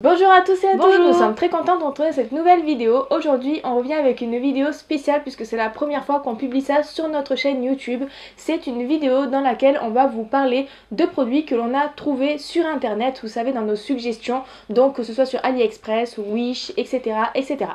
Bonjour à tous et à toutes, Bonjour. nous sommes très contents de retrouver cette nouvelle vidéo. Aujourd'hui on revient avec une vidéo spéciale puisque c'est la première fois qu'on publie ça sur notre chaîne YouTube. C'est une vidéo dans laquelle on va vous parler de produits que l'on a trouvés sur internet, vous savez, dans nos suggestions, donc que ce soit sur AliExpress, Wish, etc. etc.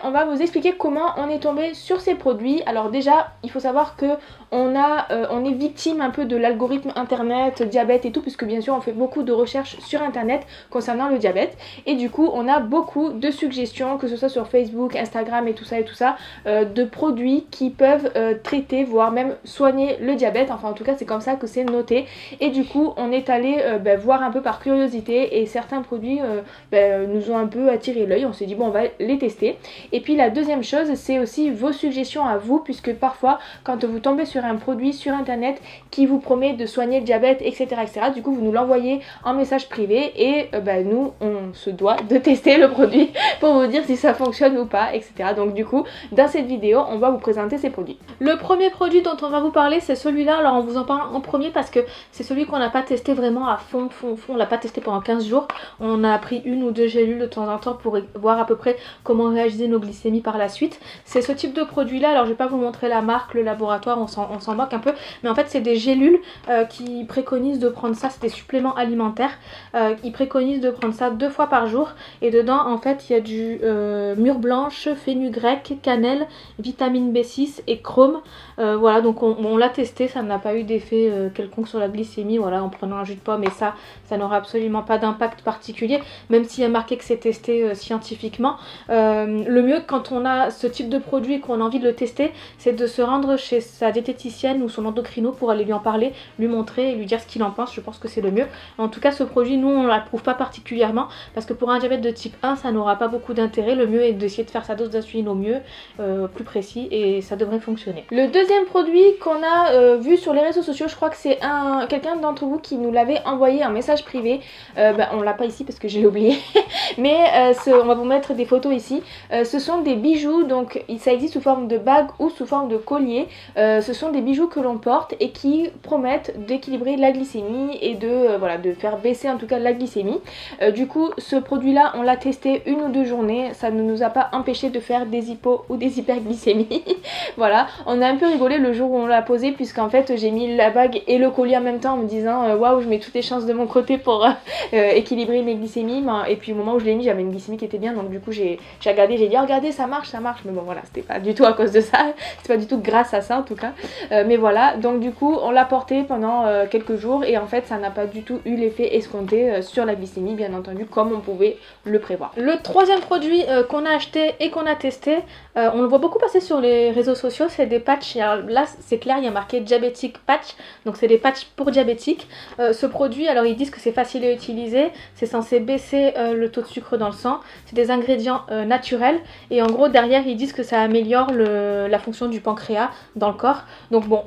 On va vous expliquer comment on est tombé sur ces produits. Alors déjà, il faut savoir que on est victime un peu de l'algorithme internet, diabète et tout, puisque bien sûr on fait beaucoup de recherches sur internet concernant le diabète. Et du coup, on a beaucoup de suggestions, que ce soit sur Facebook, Instagram et tout ça, de produits qui peuvent traiter, voire même soigner le diabète. Enfin en tout cas, c'est comme ça que c'est noté. Et du coup, on est allé voir un peu par curiosité et certains produits nous ont un peu attiré l'œil. On s'est dit bon, on va les tester. Et puis la deuxième chose, c'est aussi vos suggestions à vous, puisque parfois quand vous tombez sur un produit sur internet qui vous promet de soigner le diabète, etc., du coup vous nous l'envoyez en message privé et nous on se doit de tester le produit pour vous dire si ça fonctionne ou pas, etc. Donc du coup dans cette vidéo on va vous présenter ces produits. Le premier produit dont on va vous parler, c'est celui-là. Alors on vous en parle en premier parce que c'est celui qu'on n'a pas testé vraiment à fond. On l'a pas testé pendant 15 jours. On a pris une ou deux gélules de temps en temps pour voir à peu près comment réagissaient nos glycémies par la suite. C'est ce type de produit là. Alors je vais pas vous montrer la marque, le laboratoire, on s'en moque un peu, mais en fait c'est des gélules qui préconisent de prendre ça. C'est des suppléments alimentaires. Ils préconisent de prendre ça 2 fois par jour, et dedans en fait il y a du mûre blanche, fenugrec, cannelle, vitamine B6 et chrome. Voilà, donc on l'a testé, ça n'a pas eu d'effet quelconque sur la glycémie, voilà, en prenant un jus de pomme, et ça n'aura absolument pas d'impact particulier, même s'il y a marqué que c'est testé scientifiquement. Le mieux quand on a ce type de produit et qu'on a envie de le tester, c'est de se rendre chez sa diététicienne ou son endocrino pour aller lui en parler, lui montrer et lui dire ce qu'il en pense. Je pense que c'est le mieux. En tout cas, ce produit, nous on ne l'approuve pas particulièrement parce que pour un diabète de type 1, ça n'aura pas beaucoup d'intérêt. Le mieux est d'essayer de faire sa dose d'insuline au mieux, plus précis, et ça devrait fonctionner. Le deuxième produit qu'on a vu sur les réseaux sociaux, je crois que c'est quelqu'un d'entre vous qui nous l'avait envoyé en message privé. On l'a pas ici parce que j'ai oublié, mais on va vous mettre des photos ici. Ce sont des bijoux, donc ça existe sous forme de bague ou sous forme de collier. Ce sont des bijoux que l'on porte et qui promettent d'équilibrer la glycémie et de faire baisser en tout cas la glycémie. Du coup, ce produit là, on l'a testé 1 ou 2 journées, ça ne nous a pas empêché de faire des hypo ou des hyperglycémies. Voilà, on a un peu rigolé le jour où on l'a posé, puisqu'en fait j'ai mis la bague et le collier en même temps en me disant waouh, je mets toutes les chances de mon côté pour équilibrer mes glycémies. Et puis au moment où je l'ai mis, j'avais une glycémie qui était bien, donc du coup j'ai regardé, j'ai dit oh, regardez, ça marche, mais bon voilà, c'était pas du tout à cause de ça, c'était pas du tout grâce à ça en tout cas, mais voilà, donc du coup on l'a porté pendant quelques jours et en fait ça n'a pas du tout eu l'effet escompté sur la glycémie, bien entendu, comme on pouvait le prévoir. Le troisième produit qu'on a acheté et qu'on a testé, on le voit beaucoup passer sur les réseaux sociaux, c'est des patchs. Alors là c'est clair, il y a marqué diabétique patch, donc c'est des patchs pour diabétiques. Ce produit, alors ils disent que c'est facile à utiliser, c'est censé baisser le taux de sucre dans le sang, c'est des ingrédients naturels, et en gros derrière ils disent que ça améliore la fonction du pancréas dans le corps. Donc bon,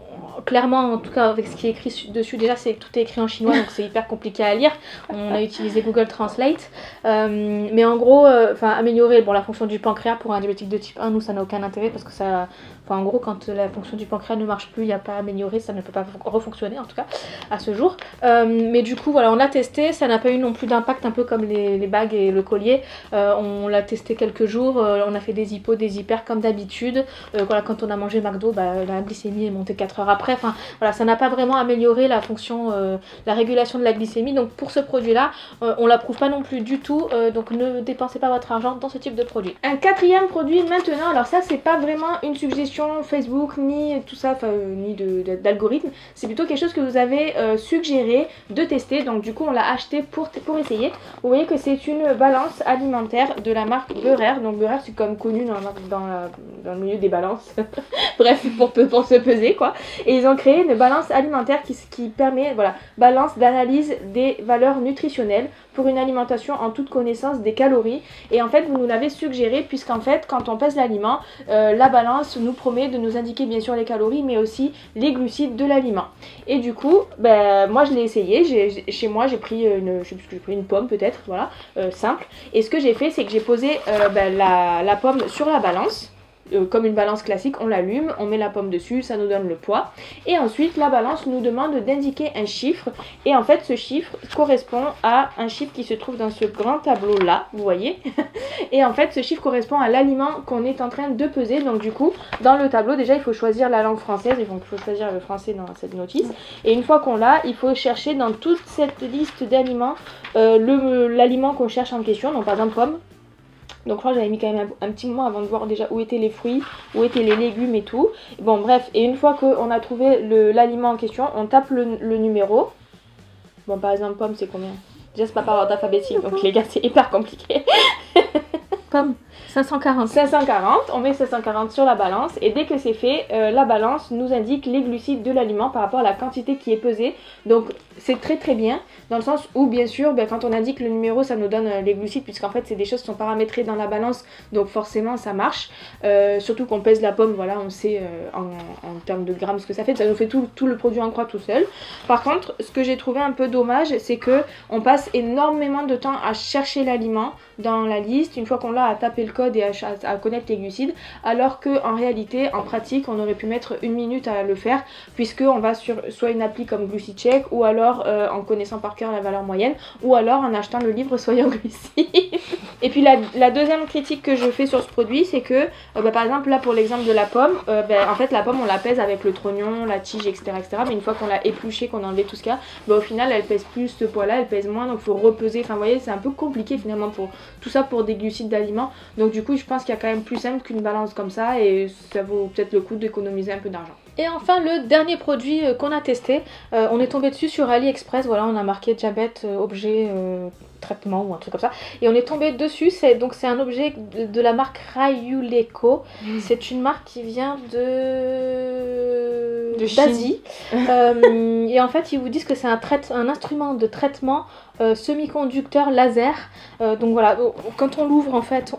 clairement en tout cas avec ce qui est écrit dessus, déjà c'est tout est écrit en chinois, donc c'est hyper compliqué à lire. On a utilisé Google Translate, mais en gros améliorer la fonction du pancréas pour un diabétique de type 1, nous ça n'a aucun intérêt parce que ça, en gros quand la fonction du pancréas ne marche plus, il n'y a pas à améliorer, ça ne peut pas refonctionner en tout cas à ce jour. Mais du coup voilà, on a testé, ça n'a pas eu non plus d'impact, un peu comme les bagues et le collier. On l'a testé quelques jours, on a fait des hypos, des hyper comme d'habitude. Voilà, quand on a mangé McDo, la glycémie est montée 4 heures après. Enfin voilà, ça n'a pas vraiment amélioré la fonction, la régulation de la glycémie. Donc pour ce produit là, on l'approuve pas non plus du tout, donc ne dépensez pas votre argent dans ce type de produit. Un quatrième produit maintenant, alors ça c'est pas vraiment une suggestion Facebook ni tout ça, ni d'algorithme, c'est plutôt quelque chose que vous avez suggéré de tester, donc du coup on l'a acheté pour essayer. Vous voyez que c'est une balance alimentaire de la marque Beurer, donc Beurer c'est comme connu dans le milieu des balances, bref, pour se peser quoi, et ils ont créé une balance alimentaire qui permet, voilà, balance d'analyse des valeurs nutritionnelles pour une alimentation en toute connaissance des calories. Et en fait vous nous l'avez suggéré, puisqu'en fait quand on pèse l'aliment, la balance nous promet de nous indiquer bien sûr les calories mais aussi les glucides de l'aliment. Et du coup moi je l'ai essayé, chez moi j'ai pris je sais plus ce que j'ai pris, une pomme peut-être, voilà, simple, et ce que j'ai fait c'est que j'ai posé la pomme sur la balance. comme une balance classique, on l'allume, on met la pomme dessus, ça nous donne le poids. Et ensuite, la balance nous demande d'indiquer un chiffre. Et en fait, ce chiffre correspond à un chiffre qui se trouve dans ce grand tableau-là, vous voyez. Et en fait, ce chiffre correspond à l'aliment qu'on est en train de peser. Donc du coup, dans le tableau, déjà, il faut choisir la langue française. Donc il faut choisir le français dans cette notice. Et une fois qu'on l'a, il faut chercher dans toute cette liste d'aliments l'aliment qu'on cherche en question. Donc par exemple, pomme. Donc je crois que j'avais mis quand même un petit moment avant de voir déjà où étaient les fruits, où étaient les légumes et tout. Bon bref, et une fois qu'on a trouvé l'aliment en question, on tape le numéro. Bon par exemple, pomme c'est combien? Déjà c'est pas par ordre alphabétique, donc les gars c'est hyper compliqué. Pomme, 540. 540, on met 540 sur la balance et dès que c'est fait, la balance nous indique les glucides de l'aliment par rapport à la quantité qui est pesée. Donc c'est très très bien dans le sens où bien sûr quand on indique le numéro ça nous donne les glucides puisqu'en fait c'est des choses qui sont paramétrées dans la balance donc forcément ça marche. Surtout qu'on pèse la pomme, voilà on sait en termes de grammes ce que ça fait, ça nous fait tout le produit en croix tout seul. Par contre ce que j'ai trouvé un peu dommage c'est que on passe énormément de temps à chercher l'aliment dans la liste, une fois qu'on l'a à taper le code et à connaître les glucides, alors que en réalité en pratique on aurait pu mettre 1 minute à le faire puisque on va sur soit une appli comme Glucid Check ou alors en connaissant par cœur la valeur moyenne ou alors en achetant le livre Soyons glucides. Et puis la deuxième critique que je fais sur ce produit c'est que par exemple là pour l'exemple de la pomme, en fait la pomme on la pèse avec le trognon, la tige etc, mais une fois qu'on l'a épluchée, qu'on a enlevé tout ce qu'il y a, au final elle pèse plus ce poids là, elle pèse moins donc il faut repeser, enfin vous voyez c'est un peu compliqué finalement pour tout ça pour des glucides d'aliments. Donc du coup je pense qu'il y a quand même plus simple qu'une balance comme ça et ça vaut peut-être le coup d'économiser un peu d'argent. Et enfin le dernier produit qu'on a testé, on est tombé dessus sur AliExpress, voilà on a marqué diabète objet traitement ou un truc comme ça et on est tombé dessus, c'est un objet de la marque Rayuleco. C'est une marque qui vient d'Asie et en fait ils vous disent que c'est un instrument de traitement semi-conducteur laser. Donc voilà, quand on l'ouvre en fait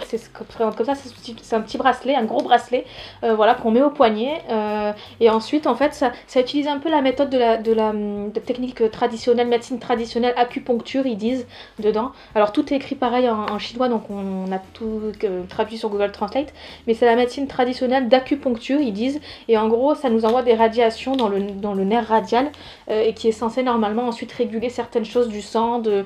c'est comme ça, c'est un petit bracelet, un gros bracelet voilà qu'on met au poignet et ensuite en fait ça utilise un peu la méthode de technique traditionnelle, médecine traditionnelle, acupuncture ils disent dedans. Alors tout est écrit pareil en chinois donc on a tout traduit sur Google Translate, mais c'est la médecine traditionnelle d'acupuncture ils disent et en gros ça nous envoie des radiations dans le nerf radial et qui est censé normalement ensuite réguler certaines choses du sang, de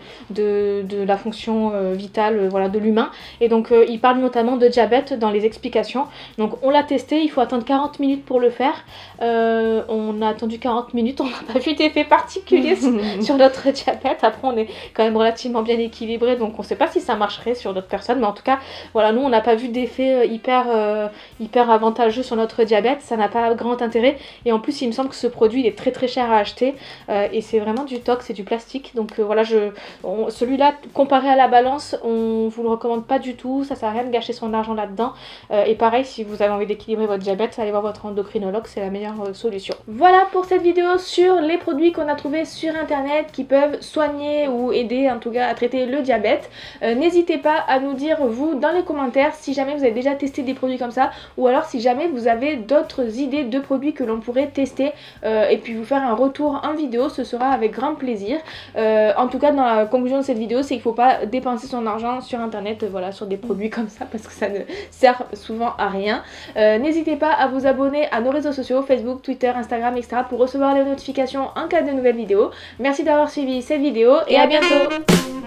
la fonction vitale voilà, de l'humain. Et donc il parle notamment de diabète dans les explications. Donc on l'a testé, il faut attendre 40 minutes pour le faire. On a attendu 40 minutes, on n'a pas vu d'effet particulier sur notre diabète. Après on est quand même relativement bien équilibré, donc on ne sait pas si ça marcherait sur d'autres personnes, mais en tout cas voilà, nous on n'a pas vu d'effet hyper avantageux sur notre diabète, ça n'a pas grand intérêt. Et en plus il me semble que ce produit il est très très cher à acheter et c'est vraiment du tox, c'est du plastique. Donc voilà, celui-là comparé à la balance, on vous le recommande pas du tout, ça sert à rien de gâcher son argent là-dedans. Et pareil, si vous avez envie d'équilibrer votre diabète, allez voir votre endocrinologue, c'est la meilleure solution. Voilà pour cette vidéo sur les produits qu'on a trouvés sur internet qui peuvent soigner ou aider en tout cas à traiter le diabète. N'hésitez pas à nous dire vous dans les commentaires si jamais vous avez déjà testé des produits comme ça ou alors si jamais vous avez d'autres idées de produits que l'on pourrait tester et puis vous faire un retour en vidéo, ce sera avec grand plaisir. En tout cas dans la conclusion de cette vidéo c'est qu'il ne faut pas dépenser son argent sur internet voilà, sur des produits comme ça parce que ça ne sert souvent à rien. N'hésitez pas à vous abonner à nos réseaux sociaux, Facebook, Twitter, Instagram, etc. pour recevoir les notifications en cas de nouvelles vidéos. Merci d'avoir suivi cette vidéo et à bientôt.